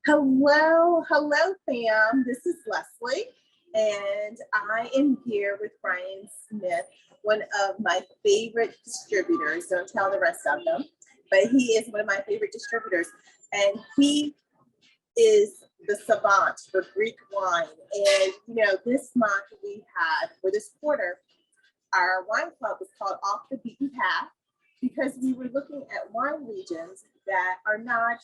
Hello, hello, fam. This is Leslie, and I am here with Bryan Smith, one of my favorite distributors. Don't tell the rest of them, but he is one of my favorite distributors, and he is the savant for Greek wine. And this month we had, for this quarter, our wine club was called Off the Beaten Path because we were looking at wine regions that are not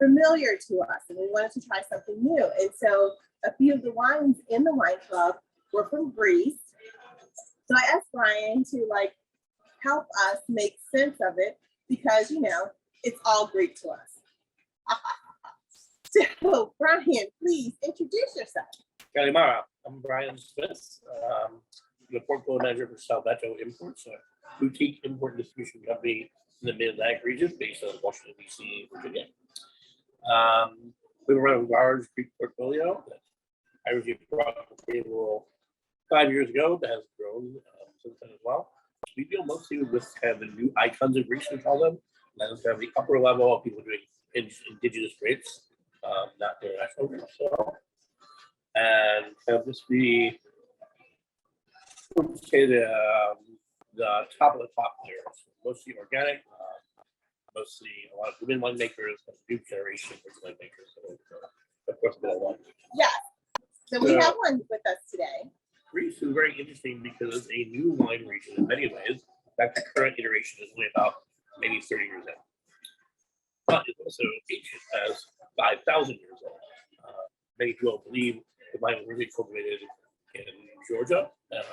familiar to us, and we wanted to try something new. And so a few of the wines in the wine club were from Greece. So I asked Bryan to help us make sense of it because it's all Greek to us. So Bryan, please introduce yourself. Kalimara. I'm Bryan Smith, the portfolio manager for Salveto Importers, a boutique import distribution company in the Mid-Atlantic region based on Washington, D.C., Virginia. We run a large Greek portfolio that I originally brought to the table 5 years ago that has grown since then as well. We deal mostly with kind of the new icons of Greece, we call them. That is kind of the upper level of people doing indigenous grapes, not international grapes at all. And kind of just the top of the top layers, mostly organic. Mostly a lot of women winemakers, new generation of winemakers. So, of course, a one. Yeah. So we have one with us today. Greece is very interesting because it's a new wine region in many ways. In fact, the current iteration is only about maybe 30 years old. But it's also ancient as 5,000 years old. Many people believe the wine was really cultivated in Georgia and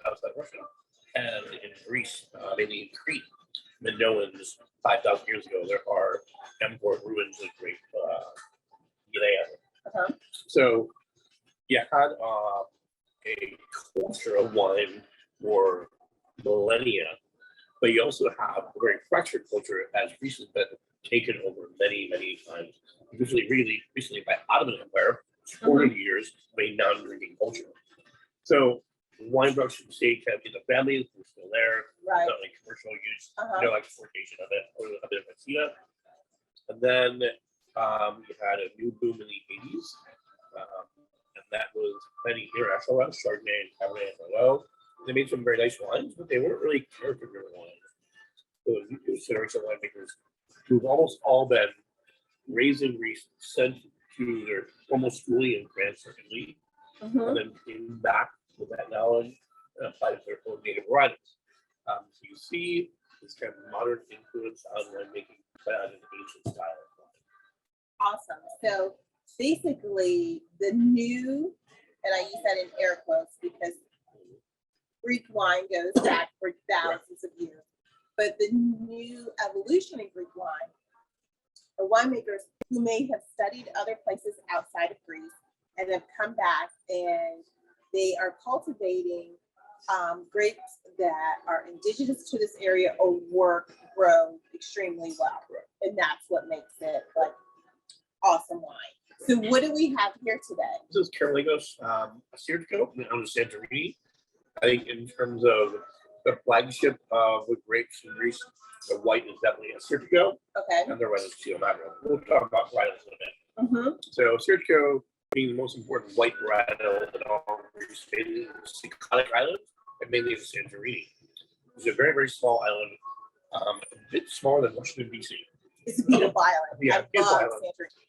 outside Russia, and in Greece, mainly in Crete. Minoans 5,000 years ago, there are import ruins of great GAI'A. So you had a culture of wine for millennia, but you also have a very fractured culture as Greece has been taken over many, many times. Usually, really recently by Ottoman Empire, 400 years of a non-drinking culture. So wine production stayed kind of in the families, were still there, right? Not like commercial use, exportation of it, or a bit of a. And then you had a new boom in the 80s, and that was many international wines, Chardonnay and Cabernet and Merlot. They made some very nice wines, but they weren't really character-driven wines. So you consider some winemakers who've almost all been raised in Greece, sent to their formal schooling in France or Italy, and then came back with that knowledge and applied it to their own native varieties. So you see this kind of modern influence on winemaking, but on an ancient style. Awesome. So basically, the new, and I use that in air quotes because Greek wine goes back for thousands of years, but the new evolution in Greek wine are winemakers who may have studied other places outside of Greece and have come back, and they are cultivating grapes that are indigenous to this area or grow extremely well. And that's what makes it awesome wine. So what do we have here today? This is GAI'A Assyrtiko Wild Ferment. I think in terms of the flagship with grapes in Greece, the white is definitely Assyrtiko. Okay. And the red is Chiomagno. We'll talk about varietals in a minute. So Assyrtiko being the most important white varietal in all Greece, mainly the Cycladic Islands, and mainly the Santorini. It's a very, very small island, a bit smaller than Washington, D.C. It's a beautiful island. Yeah, beautiful island.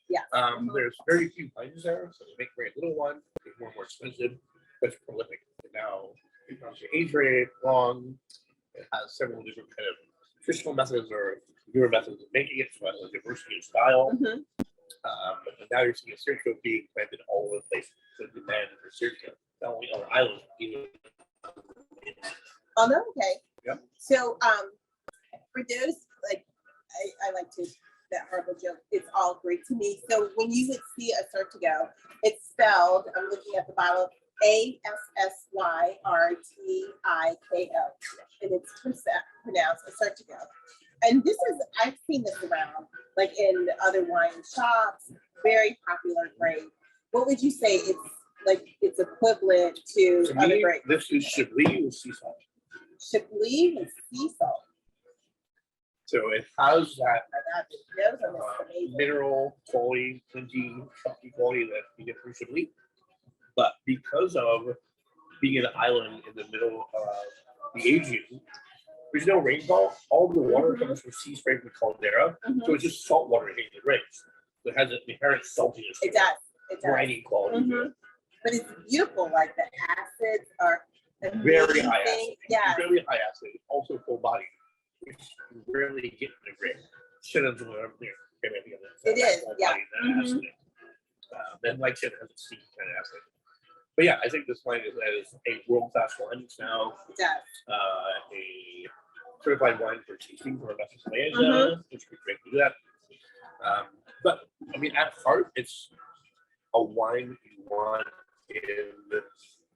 Yeah. There's very few vines there, so they make very little one. It's more and more expensive, but it's prolific. And now, it's age rate, long. It has several different kind of traditional methods or newer methods of making it, so it has a diversity of style. And now you're seeing Assyrtiko being planted all over the place. The demand for Assyrtiko, not only on the island, even. Oh, no, okay. Yep. So, for those, I like to, that horrible joke, it's all Greek to me. So when you would see Assyrtiko, it's spelled, I'm looking at the bottle, Assyrtiko, and it's pronounced Assyrtiko. And this is, I've seen this around, in other wine shops, very popular grape. What would you say it's equivalent to other grapes? This is Chablis with sea salt. Chablis with sea salt. So it has that My God, the nose on this is amazing. mineral quality, flinty, chunky quality that you get from Chablis. But because of being an island in the middle of the Aegean, there's no rainfall. All the water comes from sea spray from the caldera. So it's just salt water hitting the grapes. So it has an inherent saltiness. It does. It does. Briny quality to it. But it's beautiful. Like the acids are Very high acid. Yeah. Really high acid. Also full body. Which you rarely get in a grape. Shannon's one of them. It is, yeah. Then like Shannon has a sticky kind of acid. But yeah, I think this wine is a world-class wine. It's now a certified wine for tasting for Western Malaysia, which we great to do that. But I mean, at heart, it's a wine you want in the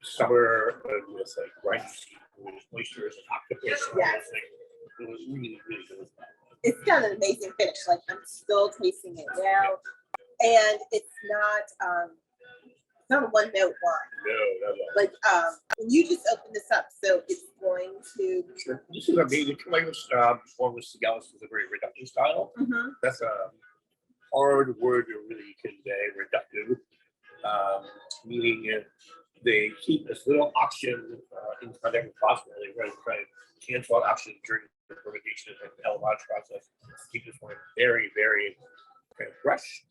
summer with like rice, with oysters and octopus. Yes. It was really, really good. It's got an amazing finish. Like I'm still tasting it now, and it's not a one note wine. No. Like you just open this up, so it's going to. Sure. This is amazing. Like one with Cigalis is a very reductive style. That's a hard word to really convey. Reductive, meaning they keep as little oxygen in contact with possible. They try to cancel out oxygen during the fermentation and the elevage process to keep this wine very, very kind of fresh.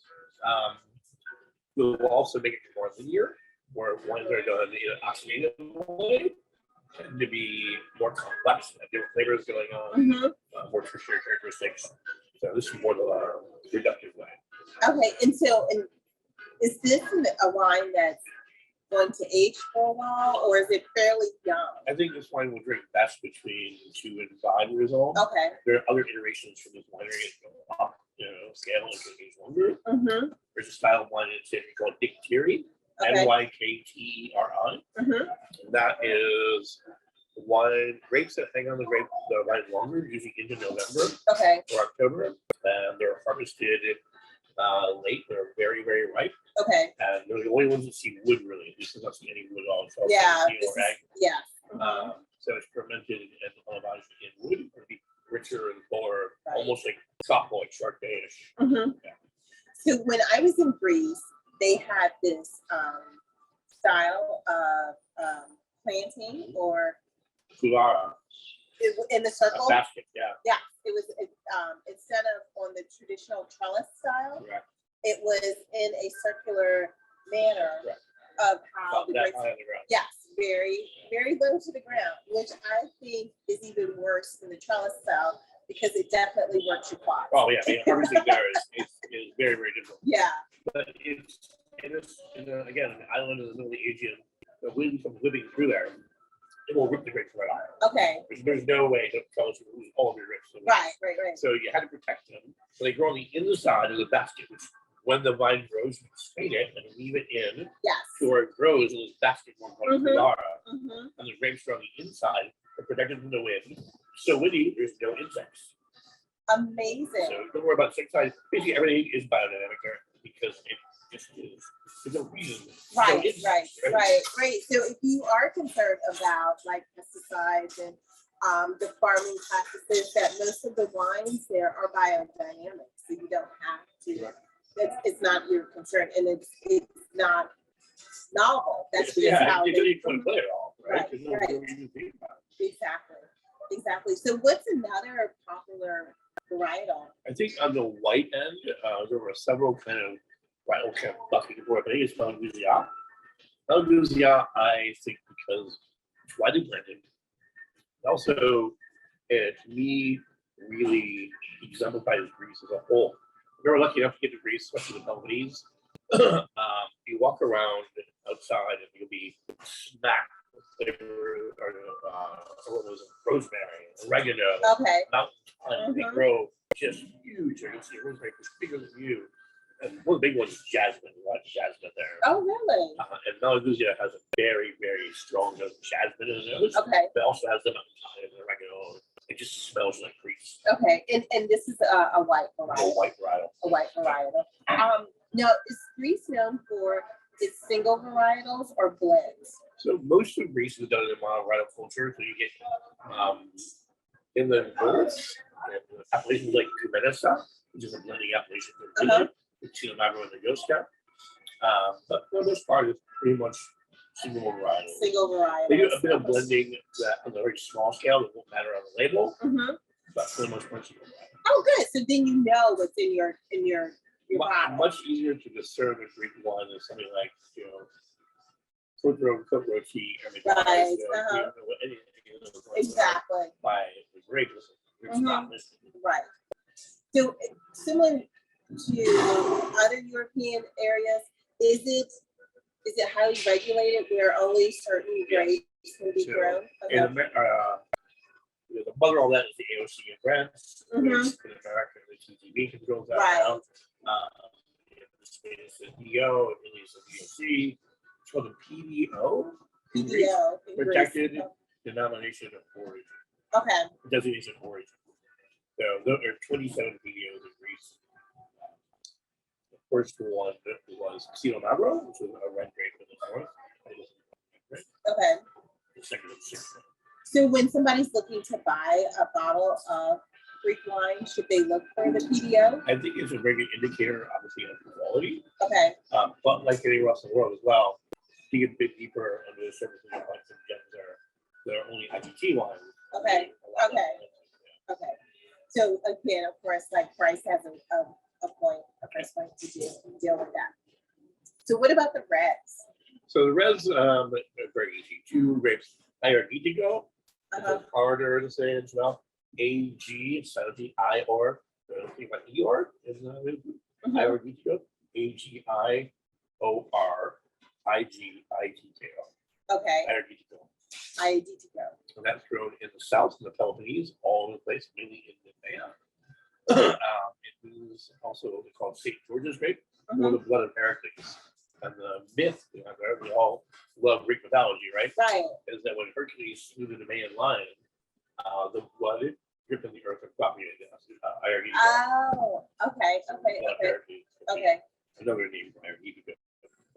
We'll also make it more linear, where wines are done in an oxidative way tend to be more complex, have different flavors going on, more tertiary characteristics. So this is more the reductive way. Okay, and is this a wine that's going to age for a while, or is it fairly young? I think this wine will drink best between 2 and 5 years old. Okay. There are other iterations from this winery up, scale and can age longer. There's a style of wine in Italy called Nykteri, Nykteri. That is wine grapes that hang on the vine longer, usually into November or October, and they're harvested late. They're very, very ripe. And they're the only ones that see wood really. This does not see any wood at all. So so it's fermented and elevaged in wood to be richer and fuller, almost like soft like Chardonnay-ish. So when I was in Greece, they had this style of planting or Kulara. In the circle. A basket, Yeah, it was instead of on the traditional trellis style, it was in a circular manner of how the grapes. Yes, very, very low to the ground, which I think is even worse than the trellis style because it definitely works your quads. Oh yeah, harvesting there is very, very difficult. Yeah. But it's again an island in the middle of the Aegean. The wind comes whipping through there. It will rip the grapes right out. There's no way to tell us to lose all of your grapes. Right. So you had to protect them. So they grow on the inside of the basket, which when the vine grows, you stain it and leave it in. To where it grows in this basket one called Kulara. And the grapes grow on the inside are protected from the wind. So windy, there's no insects. Amazing. So don't worry about insect size. Basically everything is biodynamic there because it just is. There's no reason. Right. So if you are concerned about like pesticides and the farming practices, that most of the wines there are biodynamic, so you don't have to. It's not your concern, and it's not novel. That's just how you don't want to play it all, right? Exactly. So what's another popular varietal? I think on the white end, there were several kind of varietal kind of bucking for it. I think it's Agiorgitiko. Agiorgitiko, I think, because it's widely blended. Also, to me, really exemplifies Greece as a whole. We were lucky enough to get to Greece, especially the Peloponnese. You walk around outside and you'll be smacked with flavor rosemary, oregano, mountain thyme. They grow just huge. You can see rosemary is bigger than you. And one of the big ones is jasmine. A lot of jasmine there. Oh, really? And Agiorgitiko has a very, very strong note of jasmine in the nose. But also has the mountain thyme and oregano. It just smells like Greece. And this is a white varietal. A white varietal. Now, is Greece known for its single varietals or blends? So most of Greece is done in monovarietal culture. So you get in the north, appellations like Cumanesa, which is a blending appellation for Virginia, with Pinot Noir and the Yoska. But for the most part, it's pretty much single variety. Single variety. They do a bit of blending that on a very small scale that won't matter on the label, but for the most part, single variety. Oh, good. So then you know what's in your bottle. Much easier to discern a Greek wine than something like, Cote Rochi, Right. exactly. Exactly. By the grapes, it's not listed. Right. So similar to other European areas, is it highly regulated where only certain grapes can be grown? Okay. The mother of all that is the AOC in France, which in America the TTB controls that now. Spain is the DO, Italy is the DOC. It's called the PDO. PDO. Protected Denomination of Origin. Okay. Designation of origin. So there are 27 PDOs in Greece. The first one was Pinot Noir, which was a red grape in the north. Okay. The second was Syria. So when somebody's looking to buy a bottle of Greek wine, should they look for the PDO? I think it's a very good indicator, obviously, of quality. Okay. But like anywhere else in the world as well, dig a bit deeper under the surface of like some gems there are only IGT wines. Okay. Okay. So again, of course, like price has a price point to deal with that. So what about the reds? So the reds are very easy. Two grapes, Agiorgitiko, it's harder to say as well. AG, silently I-or, think about Eor is Agiorgitiko, AGIOR, IGITKO. Okay. Agiorgitiko. Agiorgitiko. And that's grown in the south, in the Peloponnese, all over the place, mainly in Nemea. It is also called St. George's grape, or the blood of Heracles. And the myth, we all love Greek mythology, right? Right. Is that when Hercules slew the Nemean lion, the blood dripped in the earth and propagated Agiorgitiko. Oh, okay. Okay. Another name for Agiorgitiko.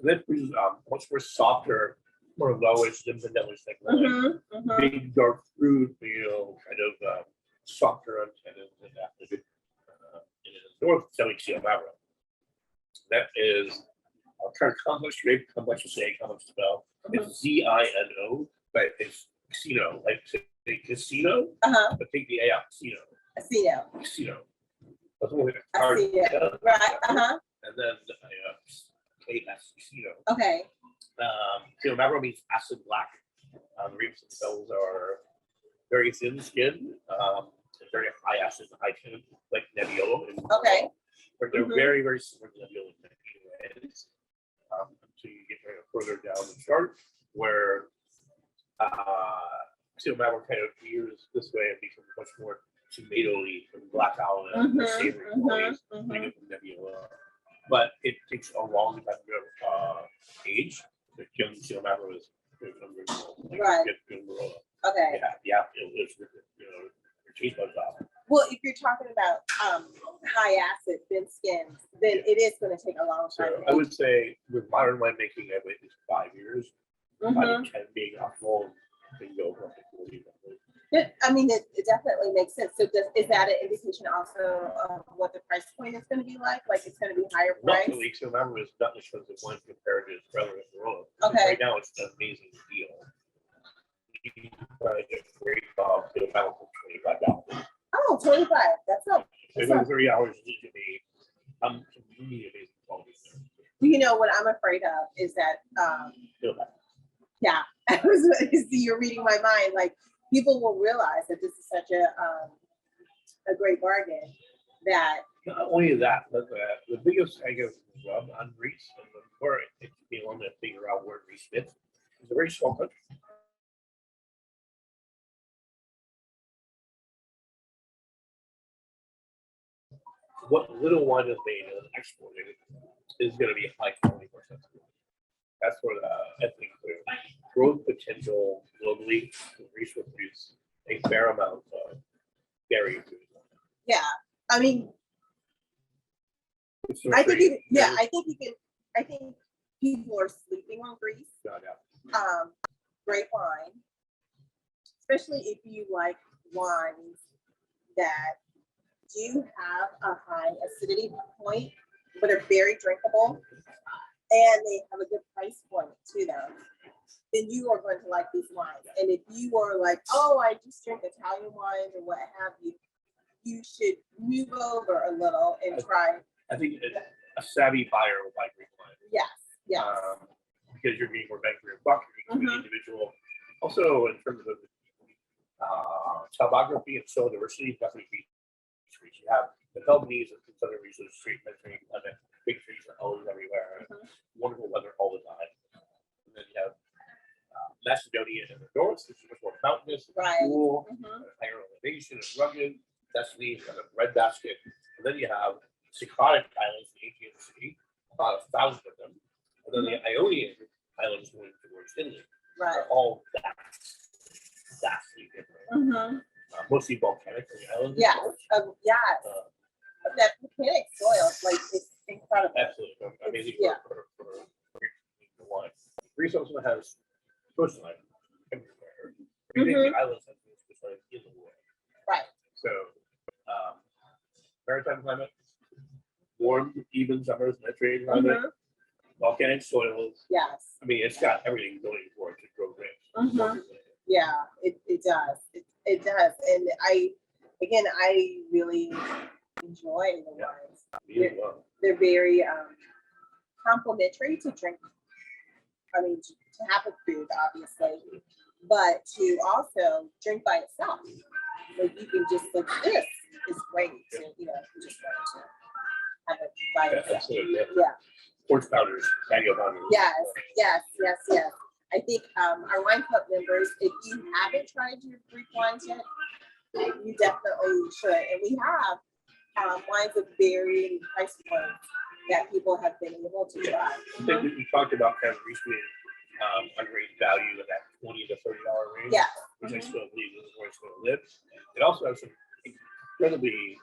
And that produces much more softer, more lowish than vanilla like big dark fruit, kind of softer on tannins and that. In the north, selling Pinot Noir. That is kind of complex grape, complex to say, complex to spell. It's ZINO, but it's casino, like say casino, but take the A out, casino. Casino. That's only hard. Right. And then KS, casino. Okay. Pinot Noir means acid black. The grapes themselves are very thin skinned, very high acid, high tannin, like Nebbiolo. Okay. They're very, very similar to Nebbiolo until you get further down the chart, where Pinot Noir kind of veers this way and becomes much more tomato-y and black almond and savory qualities from Nebbiolo. But it takes a long time to age. The young Pinot Noir is right. Okay. Yeah, it's your taste buds off. Well, if you're talking about high acid, thin skins, then it is going to take a long time. So I would say with modern winemaking, I wait at least 5 years. 5 to 10 being optimal, can go up to 40. I mean, it definitely makes sense. So is that an indication also of what the price point is going to be like? Like it's going to be higher price? Not really. So remember, it's not expensive wine compared to its brother in the world. Okay. Right now, it's an amazing deal. You can buy a great bottle for $25. Oh, 25. That's not. It's $30 to be really amazing quality. You know what I'm afraid of is that yeah, you're reading my mind. Like people will realize that this is such a great bargain that not only that, but the biggest I guess rub on Greece and the more it can be one to figure out where Greece fits. It's a very small country. What little wine is made and exported is going to be high quality for sensitive. That's where the ethnic growth potential globally. Greece will produce a fair amount of berry food. Yeah, I mean, I think people are sleeping on Greece. Great wine, especially if you like wines that do have a high acidity point, but are very drinkable, and they have a good price point to them, then you are going to like these wines. And if you are like, oh, I just drink Italian wines or what have you, you should move over a little and try. I think a savvy buyer will like green wine. Yes, yes. Because you're getting more bang for your buck, you're getting individual. Also, in terms of topography and soil diversity, definitely beach trees. You have the Peloponnese and southern regions of straight Mediterranean climate, big trees are always everywhere, wonderful weather all the time. And then you have Macedonia in the north, which is much more mountainous, cool, higher elevation and rugged. Destiny, kind of red basket. And then you have Cycladic islands in the Aegean Sea, about 1,000 of them. And then the Ionian islands going towards Italy. They're all vastly different. Mostly volcanic on the islands. Yes, yes. That volcanic soil, like, it's incredible. Absolutely. Amazing for wine. Greece also has coastline everywhere. The islands have coastline in the world. Right. So, maritime climate, warm, even summers, Mediterranean climate, volcanic soils. Yes. I mean, it's got everything going for it to grow grapes. Yeah, it does. It does. And I really enjoy the wines. They're very complimentary to drink. I mean, to have a food, obviously, but to also drink by itself. Like, you can just, like, this is great to, just want to have it by itself. Absolutely. Yeah. Porch powders, patio powders. Yes. I think our wine club members, if you haven't tried your Greek wines yet, you definitely should. And we have wines of varying price points that people have been able to try. I think we talked about kind of recently a great value in that $20 to $30 range. Yeah. Which I still believe is where it's going to live. It also has some incredibly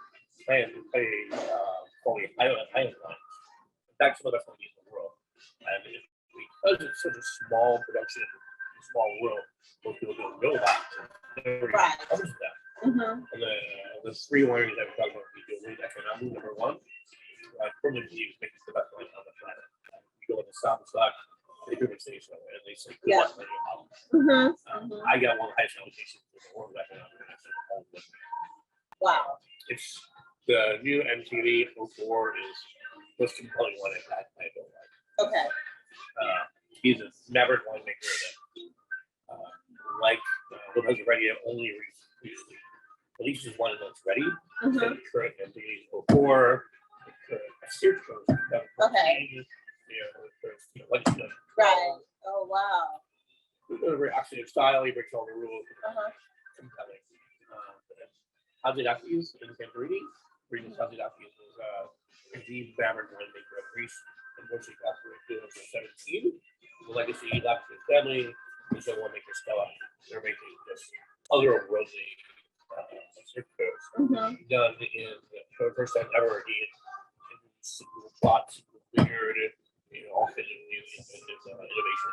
quality island wines. In fact, some of the best wines in the world. And because it's such a small production, small world, most people don't know that. Right. Comes to that. And the three wineries that we talked about, we do economic number one. I firmly believe it makes the best wine on the planet. You go in the South Stock, they do say so, and they say good luck on your album. I got one of the highest allocations for the world economic. Wow. It's the new MTV 04 is most compelling one I've had. I don't like. Okay. He's a maverick winemaker that Lopez Heredia only recently releases one that's ready. The current MTV 04, the current Assyrtiko. Okay. Right. Oh, wow. It's a very oxidative style. He breaks all the rules. Compelling. Agiorgitiko in Santorini. Agiorgitiko was the maverick winemaker of Greece. Unfortunately, got to 2017. The legacy left his family. He's a winemaker Stella. They're making just otherworldly Assyrtikos. Done in for the first time ever. He single plot, single vineyard, all fitting new innovation.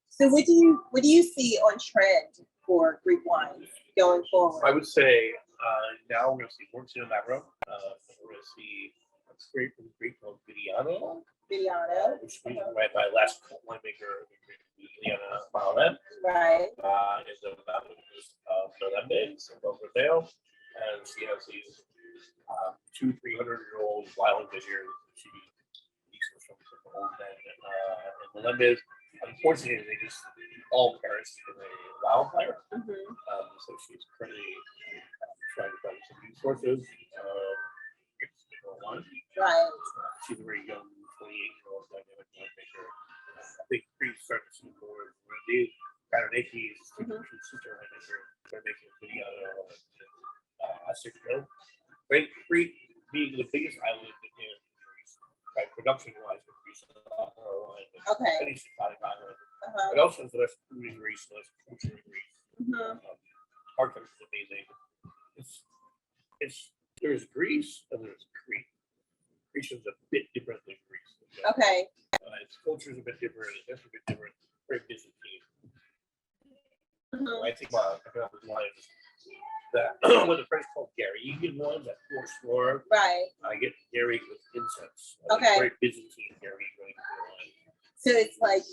So what do you see on trend for Greek wines going forward? I would say now we're going to see more Pinot Noir. We're going to see a straight from Greek called Vino, which is right by last winemaker, Liana Mahomet. Right. Is about November, so Rodeo, and she has these 200-300-year-old wild vineyards. She leases from old men in Melendez. Unfortunately, they just all perished in a wildfire. So she's currently trying to find some new sources. Right. She's a very young 28-year-old dynamic winemaker. I think Greece starting to see more these Agiorgitiko, sister winemaker. They're making Vino Assyrtiko. Great Crete being the biggest island in Greece, right? Production-wise, in Greece, okay. It also has the best food in Greece, the best culture in Greece. Architecture is amazing. There's Greece and there's Crete. Greece is a bit different than Greece. Okay. Its culture is a bit different. It's a bit different. Very Byzantine. I think economic wines that with a French called Garrigue one, that four store. Right. I get Garrigue with incense. Okay. Very Byzantine Garrigue wine. So it's like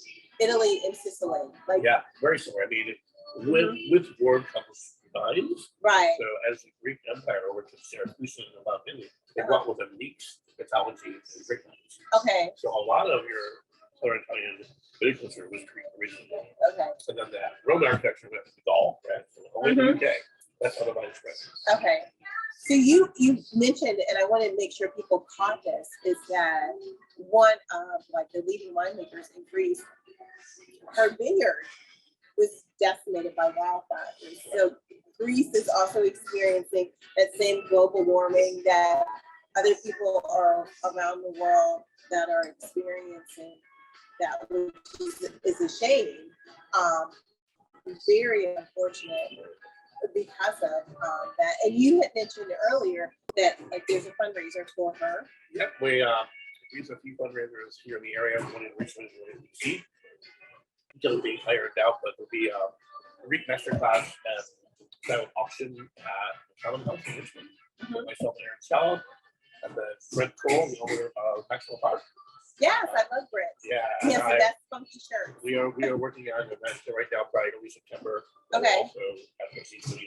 Italy and Sicily. Like Yeah, very similar. I mean, with word comes wines. right. So as the Greek Empire over to Syracuse and a lot of Italy, they brought with them leeks, mythology, and drink wines. Okay. So a lot of your Southern Italian food culture was Greek originally. Okay. And then that Roman architecture went to Gaul, right? So only the UK. That's how the wine spread. Okay. So you mentioned, and I want to make sure people caught this, is that one of like the leading winemakers in Greece, her vineyard was decimated by wildfires. So Greece is also experiencing that same global warming that other people are around the world that are experiencing, that which is a shame. Very unfortunate because of that. And you had mentioned earlier that like there's a fundraiser for her. Yep, we use a few fundraisers here in the area, one in Richmond, one in DC. Until being hired out, but there'll be a Greek masterclass and silent auction at the Common House in Richmond. With myself and Aaron Scallop, and then Brent Cole, the owner of Maxwell Park. Yes, I love Brent. Yeah, He has the best funky shirt. we are working on an event right now, probably early September. Okay. Also at the season.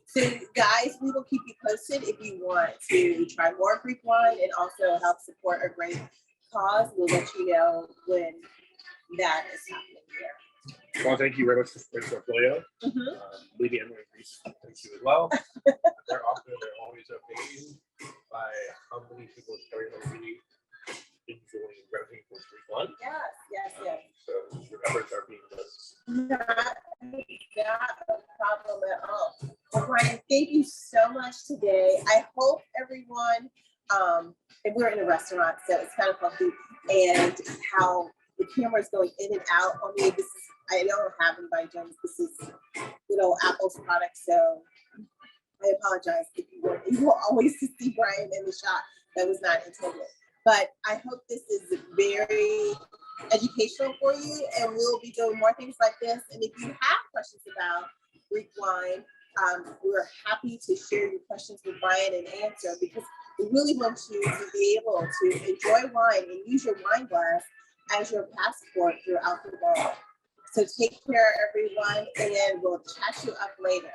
So guys, we will keep you posted if you want to try more Greek wine and also help support a great cause. We'll let you know when that is happening here. Well, thank you very much for supporting the portfolio. Lady Emily Reese, thank you as well. They're always amazed by how many people are really enjoying gravitating towards Greek wine. Yes. So your efforts are being done. Not a problem at all. Well, Bryan, thank you so much today. I hope everyone, and we're in a restaurant, so it's kind of funky, and how the camera is going in and out on me. This is, I don't have anybody doing this. This is, Apple's product, so I apologize if you will always see Bryan in the shot. That was not intended. But I hope this is very educational for you, and we'll be doing more things like this. And if you have questions about Greek wine, we're happy to share your questions with Bryan and answer, because we really want you to be able to enjoy wine and use your wine glass as your passport throughout the world. So take care, everyone, and we'll chat you up later.